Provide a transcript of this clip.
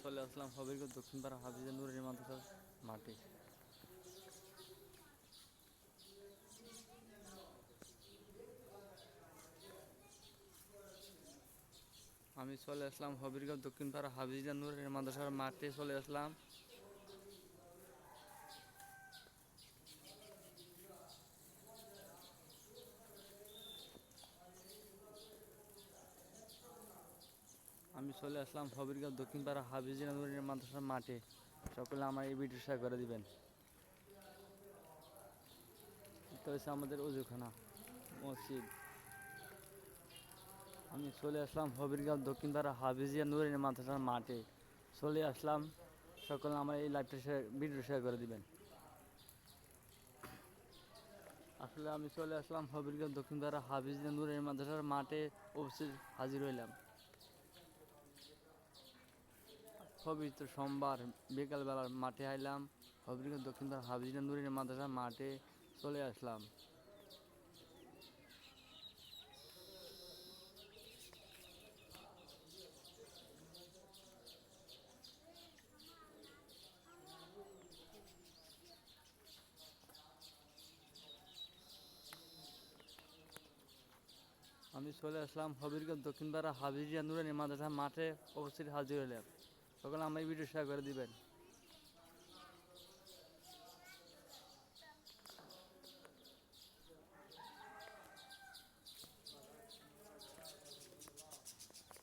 চলে আসলাম হবিগঞ্জ দক্ষিণপাড়া হাফিজা নুরানী মাদ্রাসার মাঠে। আমি চলে আসলাম হবিগঞ্জ দক্ষিণপাড়া হাফিজা নুরানী মাদ্রাসার মাঠে চলে আসলাম। আমি চলে আসলাম হবিগঞ্জ দক্ষিণপাড়া হাফিজা নুরানী মাদ্রাসার মাঠে। সকলে আমার এই ভিডিও শেয়ার করে দিবেন। এটা হচ্ছে আমাদের ওজুখানা মসজিদ। আমি চলে আসলাম হবিগঞ্জ দক্ষিণপাড়া হাফিজিয়া নুরানী মাদ্রাসার মাঠে চলে আসলাম। সকলে আমার এই লাইভটা ভিডিও শেয়ার করে দিবেন। আসলে আমি চলে আসলাম হবিগঞ্জ দক্ষিণপাড়া হাফিজিয়া নুরানী মাদ্রাসার মাঠে উপস্থিত হাজির হইলাম। পবিত্র সোমবার বিকালবেলার মাঠে আইলাম। হবিগঞ্জ দক্ষিণপাড়া হাফিজিয়া নুরানী মাদ্রাসার মাঠে চলে আসলাম। আমি চলে আসলাম হবিগঞ্জ দক্ষিণপাড়া হাফিজিয়া নুরানী মাদ্রাসার মাঠে উপস্থিত হাজির হইলাম। সকলে আমার এই ভিডিও শেয়ার করে দিবেন।